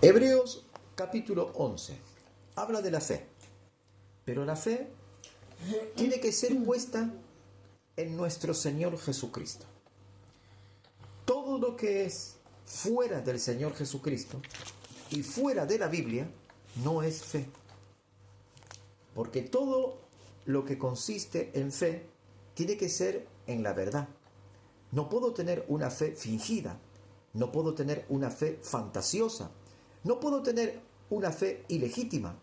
Hebreos capítulo 11 habla de la fe, pero la fe tiene que ser puesta en nuestro Señor Jesucristo. Todo lo que es fuera del Señor Jesucristo y fuera de la Biblia no es fe, porque todo lo que consiste en fe tiene que ser en la verdad. No puedo tener una fe fingida, no puedo tener una fe fantasiosa, no puedo tener una fe ilegítima,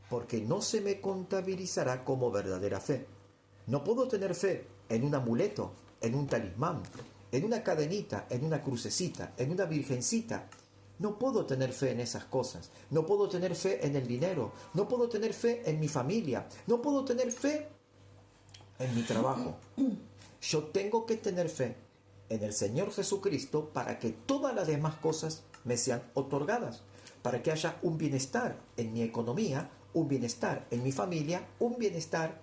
porque no se me contabilizará como verdadera fe. No puedo tener fe en un amuleto, en un talismán, en una cadenita, en una crucecita, en una virgencita. No puedo tener fe en esas cosas. No puedo tener fe en el dinero. No puedo tener fe en mi familia. No puedo tener fe en mi trabajo. Yo tengo que tener fe en el Señor Jesucristo para que todas las demás cosas me sean otorgadas, para que haya un bienestar en mi economía, un bienestar en mi familia, un bienestar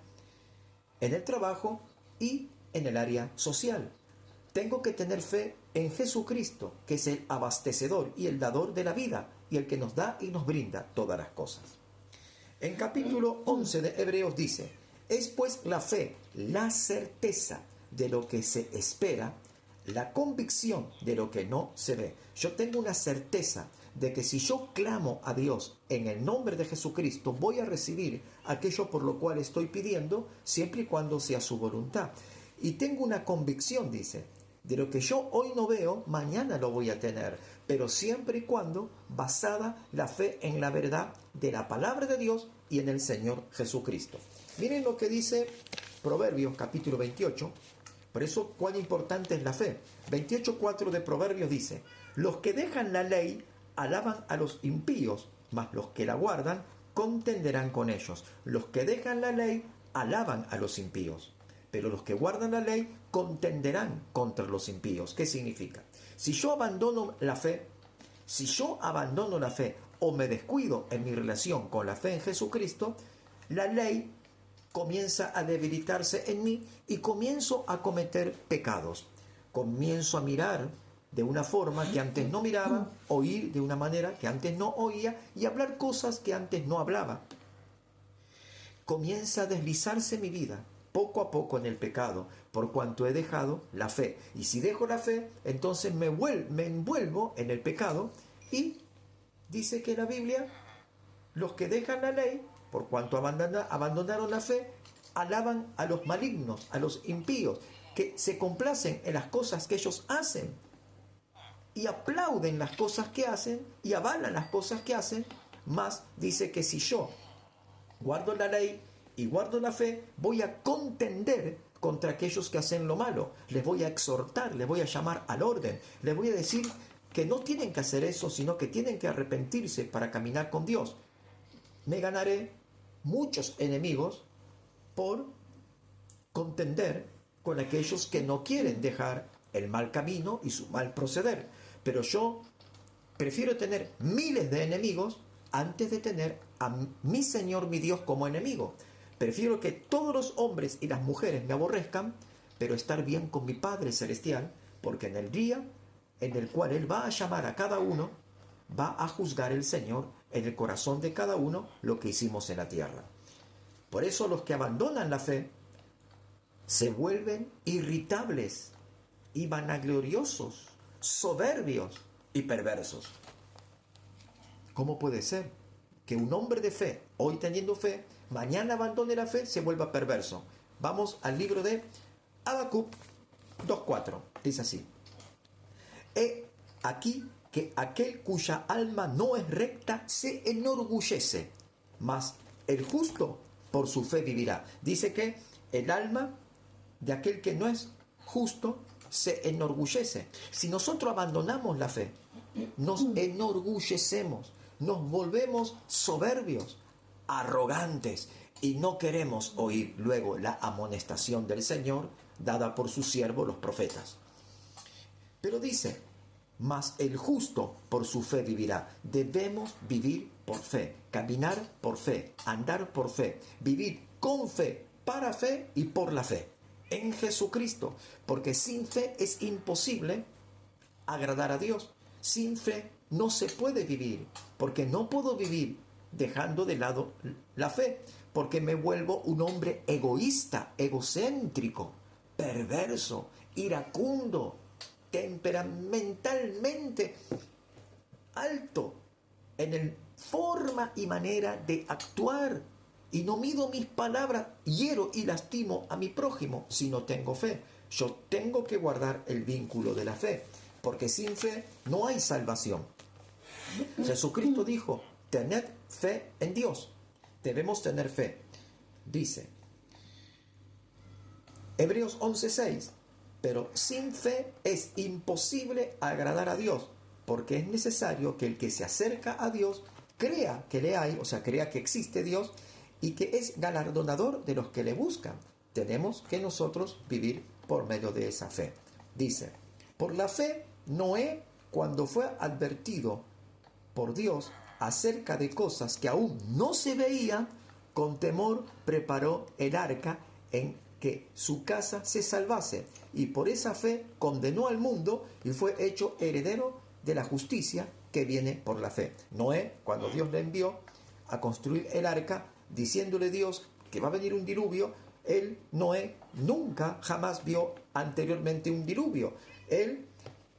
en el trabajo y en el área social. Tengo que tener fe en Jesucristo, que es el abastecedor y el dador de la vida y el que nos da y nos brinda todas las cosas. En capítulo 11 de Hebreos dice: es pues la fe, la certeza de lo que se espera, la convicción de lo que no se ve. Yo tengo una certeza de que si yo clamo a Dios en el nombre de Jesucristo, voy a recibir aquello por lo cual estoy pidiendo, siempre y cuando sea su voluntad. Y tengo una convicción, dice, de lo que yo hoy no veo, mañana lo voy a tener, pero siempre y cuando basada la fe en la verdad de la palabra de Dios y en el Señor Jesucristo. Miren lo que dice Proverbios capítulo 28, por eso cuán importante es la fe. 28:4 de Proverbios dice: los que dejan la ley alaban a los impíos, mas los que la guardan contenderán con ellos. Los que dejan la ley alaban a los impíos, pero los que guardan la ley contenderán contra los impíos. ¿Qué significa? Si yo abandono la fe, o me descuido en mi relación con la fe en Jesucristo, la ley comienza a debilitarse en mí y comienzo a cometer pecados. Comienzo a mirar de una forma que antes no miraba, oír de una manera que antes no oía y hablar cosas que antes no hablaba. Comienza a deslizarse mi vida poco a poco en el pecado, por cuanto he dejado la fe. Y si dejo la fe, entonces me envuelvo en el pecado. Y dice que en la Biblia, los que dejan la ley, por cuanto abandonaron la fe, alaban a los malignos, a los impíos, que se complacen en las cosas que ellos hacen y aplauden las cosas que hacen y avalan las cosas que hacen. Más dice que si yo guardo la ley y guardo la fe, voy a contender contra aquellos que hacen lo malo. Les voy a exhortar, les voy a llamar al orden, les voy a decir que no tienen que hacer eso, sino que tienen que arrepentirse para caminar con Dios. Me ganaré muchos enemigos por contender con aquellos que no quieren dejar el mal camino y su mal proceder. Pero yo prefiero tener miles de enemigos antes de tener a mi Señor, mi Dios, como enemigo. Prefiero que todos los hombres y las mujeres me aborrezcan, pero estar bien con mi Padre Celestial, porque en el día en el cual Él va a llamar a cada uno, va a juzgar el Señor en el corazón de cada uno lo que hicimos en la tierra. Por eso los que abandonan la fe se vuelven irritables y vanagloriosos, soberbios y perversos. ¿Cómo puede ser que un hombre de fe, hoy teniendo fe, mañana abandone la fe, se vuelva perverso? Vamos al libro de Habacuc 2:4. Dice así: he aquí que aquel cuya alma no es recta se enorgullece, mas el justo por su fe vivirá. Dice que el alma de aquel que no es justo se enorgullece. Si nosotros abandonamos la fe, nos enorgullecemos, nos volvemos soberbios, arrogantes, y no queremos oír luego la amonestación del Señor dada por sus siervos los profetas. Pero dice: mas el justo por su fe vivirá. Debemos vivir por fe, caminar por fe, andar por fe, vivir con fe, para fe y por la fe en Jesucristo, porque sin fe es imposible agradar a Dios. Sin fe no se puede vivir, porque no puedo vivir dejando de lado la fe, porque me vuelvo un hombre egoísta, egocéntrico, perverso, iracundo, temperamentalmente alto en el forma y manera de actuar, y no mido mis palabras, hiero y lastimo a mi prójimo si no tengo fe. Yo tengo que guardar el vínculo de la fe, porque sin fe no hay salvación. Jesucristo dijo, tened fe en Dios. Debemos tener fe. Dice Hebreos 11:6, pero sin fe es imposible agradar a Dios, porque es necesario que el que se acerca a Dios crea que le hay, o sea, crea que existe Dios y que es galardonador de los que le buscan. Tenemos que nosotros vivir por medio de esa fe. Dice, por la fe, Noé, cuando fue advertido por Dios acerca de cosas que aún no se veían, con temor preparó el arca en que su casa se salvase, y por esa fe condenó al mundo y fue hecho heredero de la justicia que viene por la fe. Noé, cuando Dios le envió a construir el arca, diciéndole Dios que va a venir un diluvio, Noé, nunca jamás vio anteriormente un diluvio. Él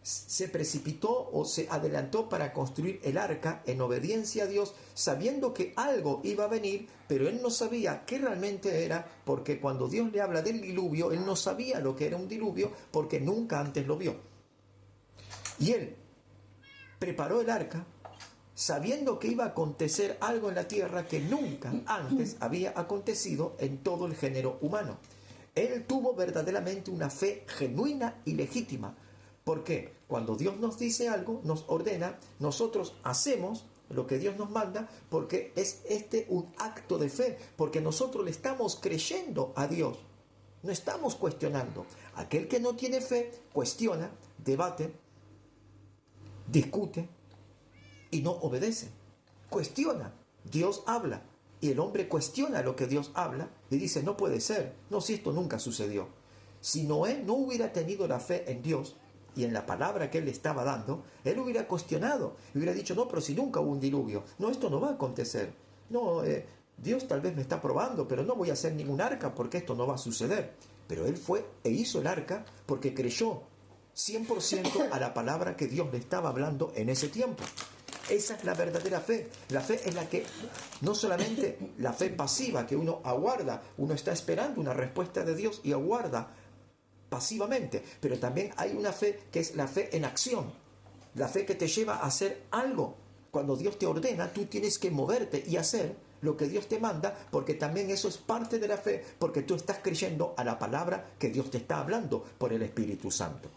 se precipitó o se adelantó para construir el arca en obediencia a Dios, sabiendo que algo iba a venir, pero él no sabía qué realmente era, porque cuando Dios le habla del diluvio, él no sabía lo que era un diluvio, porque nunca antes lo vio. Y él preparó el arca, sabiendo que iba a acontecer algo en la tierra que nunca antes había acontecido en todo el género humano. Él tuvo verdaderamente una fe genuina y legítima, porque cuando Dios nos dice algo, nos ordena, nosotros hacemos lo que Dios nos manda, porque es un acto de fe, porque nosotros le estamos creyendo a Dios, no estamos cuestionando. Aquel que no tiene fe cuestiona, debate, discute y no obedece. Cuestiona, Dios habla y el hombre cuestiona lo que Dios habla y dice, no puede ser, no, si esto nunca sucedió. Si Noé no hubiera tenido la fe en Dios y en la palabra que él le estaba dando, él hubiera cuestionado, hubiera dicho, no, pero si nunca hubo un diluvio, no, esto no va a acontecer, no, Dios tal vez me está probando, pero no voy a hacer ningún arca porque esto no va a suceder. Pero él fue e hizo el arca porque creyó 100% a la palabra que Dios le estaba hablando en ese tiempo. Esa es la verdadera fe. La fe es la que, no solamente la fe pasiva, que uno aguarda, uno está esperando una respuesta de Dios y aguarda pasivamente, pero también hay una fe que es la fe en acción, la fe que te lleva a hacer algo. Cuando Dios te ordena, tú tienes que moverte y hacer lo que Dios te manda, porque también eso es parte de la fe, porque tú estás creyendo a la palabra que Dios te está hablando por el Espíritu Santo.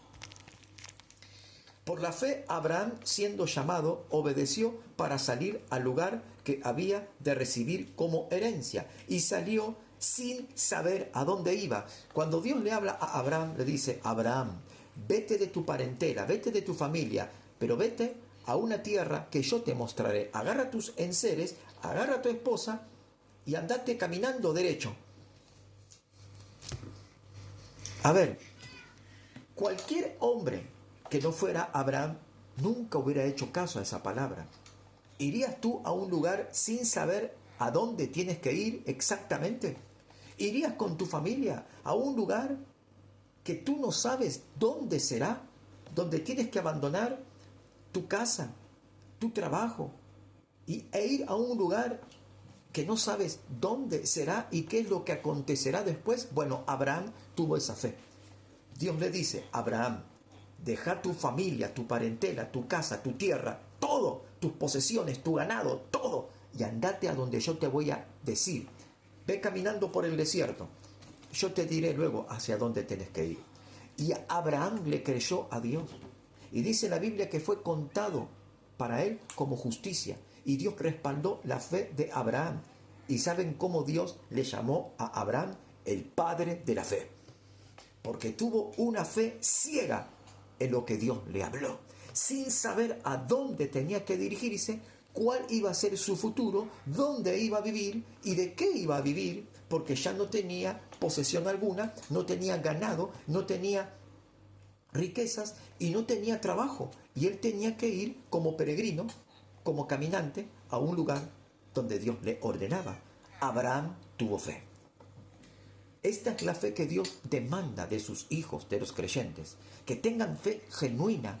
Por la fe, Abraham, siendo llamado, obedeció para salir al lugar que había de recibir como herencia, y salió sin saber a dónde iba. Cuando Dios le habla a Abraham, le dice, Abraham, vete de tu parentela, vete de tu familia, pero vete a una tierra que yo te mostraré. Agarra tus enseres, agarra a tu esposa y andate caminando derecho. A ver, cualquier hombre que no fuera Abraham nunca hubiera hecho caso a esa palabra. ¿Irías tú a un lugar sin saber a dónde tienes que ir exactamente? ¿Irías con tu familia a un lugar que tú no sabes dónde será? Donde tienes que abandonar tu casa, tu trabajo, e ir a un lugar que no sabes dónde será y qué es lo que acontecerá después. Bueno, Abraham tuvo esa fe. Dios le dice, Abraham, deja tu familia, tu parentela, tu casa, tu tierra, todo, tus posesiones, tu ganado, todo, y andate a donde yo te voy a decir. Ve caminando por el desierto, yo te diré luego hacia dónde tienes que ir. Y Abraham le creyó a Dios. Y dice la Biblia que fue contado para él como justicia. Y Dios respaldó la fe de Abraham. ¿Y saben cómo Dios le llamó a Abraham? El padre de la fe. Porque tuvo una fe ciega en lo que Dios le habló, sin saber a dónde tenía que dirigirse, cuál iba a ser su futuro, dónde iba a vivir y de qué iba a vivir, porque ya no tenía posesión alguna, no tenía ganado, no tenía riquezas y no tenía trabajo. y él tenía que ir como peregrino, como caminante, a un lugar donde Dios le ordenaba. Abraham tuvo fe. Esta es la fe que Dios demanda de sus hijos, de los creyentes, que tengan fe genuina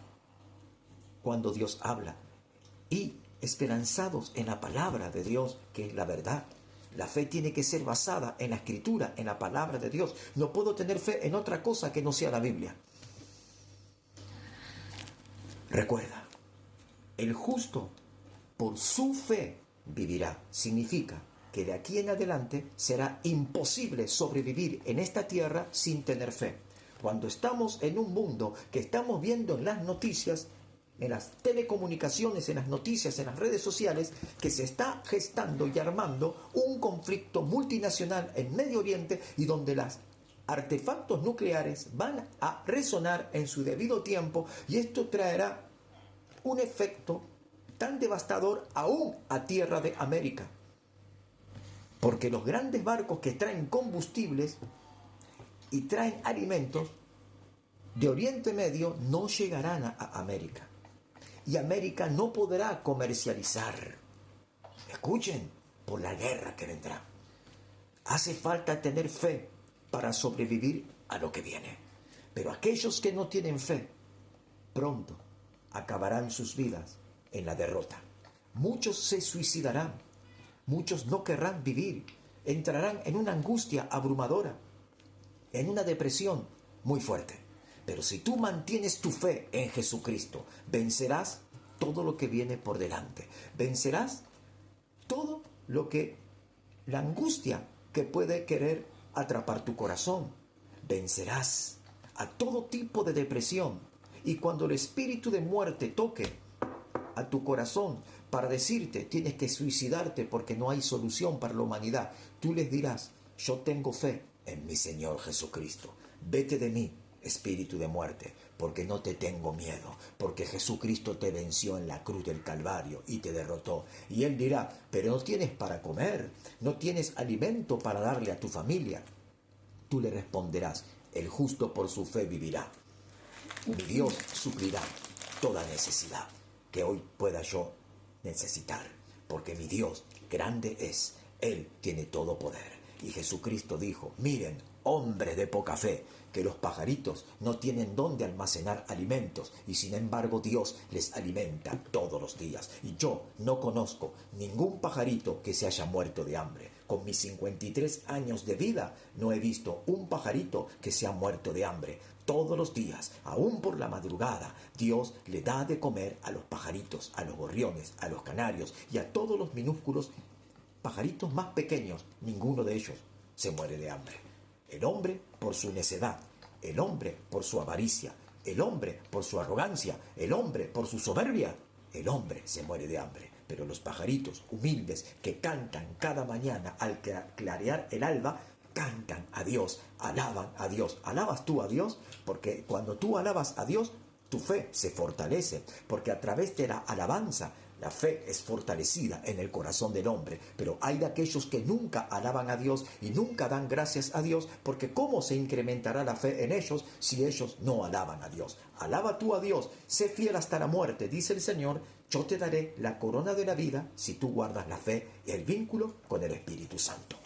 cuando Dios habla y esperanzados en la palabra de Dios, que es la verdad. La fe tiene que ser basada en la Escritura, en la palabra de Dios. No puedo tener fe en otra cosa que no sea la Biblia. Recuerda, el justo por su fe vivirá. Significa que de aquí en adelante será imposible sobrevivir en esta tierra sin tener fe. Cuando estamos en un mundo que estamos viendo en las noticias, en las telecomunicaciones, en las noticias, en las redes sociales, que se está gestando y armando un conflicto multinacional en Medio Oriente y donde los artefactos nucleares van a resonar en su debido tiempo, y esto traerá un efecto tan devastador aún a tierra de América. Porque los grandes barcos que traen combustibles y traen alimentos de Oriente Medio no llegarán a América. Y América no podrá comercializar. Escuchen, por la guerra que vendrá. Hace falta tener fe para sobrevivir a lo que viene. Pero aquellos que no tienen fe, pronto acabarán sus vidas en la derrota. Muchos se suicidarán. Muchos no querrán vivir. Entrarán en una angustia abrumadora, en una depresión muy fuerte. Pero si tú mantienes tu fe en Jesucristo, vencerás todo lo que viene por delante. Vencerás todo lo que, la angustia que puede querer atrapar tu corazón. Vencerás a todo tipo de depresión. Y cuando el espíritu de muerte toque a tu corazón para decirte tienes que suicidarte porque no hay solución para la humanidad, tú les dirás: yo tengo fe en mi Señor Jesucristo. Vete de mí, espíritu de muerte, porque no te tengo miedo, porque Jesucristo te venció en la cruz del Calvario y te derrotó. Y él dirá: pero no tienes para comer, no tienes alimento para darle a tu familia. Tú le responderás: el justo por su fe vivirá. Mi Dios suplirá toda necesidad que hoy pueda yo necesitar, porque mi Dios grande es, Él tiene todo poder. Y Jesucristo dijo: miren, hombres de poca fe, que los pajaritos no tienen dónde almacenar alimentos, y sin embargo Dios les alimenta todos los días. Y yo no conozco ningún pajarito que se haya muerto de hambre. Con mis 53 años de vida no he visto un pajarito que se ha muerto de hambre. Todos los días, aún por la madrugada, Dios le da de comer a los pajaritos, a los gorriones, a los canarios y a todos los minúsculos pajaritos más pequeños. Ninguno de ellos se muere de hambre. El hombre por su necedad, el hombre por su avaricia, el hombre por su arrogancia, el hombre por su soberbia, el hombre se muere de hambre. Pero los pajaritos humildes que cantan cada mañana al clarear el alba, cantan a Dios, alaban a Dios. ¿Alabas tú a Dios? Porque cuando tú alabas a Dios, tu fe se fortalece, porque a través de la alabanza, la fe es fortalecida en el corazón del hombre. Pero hay de aquellos que nunca alaban a Dios y nunca dan gracias a Dios, porque ¿cómo se incrementará la fe en ellos si ellos no alaban a Dios? Alaba tú a Dios, sé fiel hasta la muerte, dice el Señor. Yo te daré la corona de la vida si tú guardas la fe y el vínculo con el Espíritu Santo.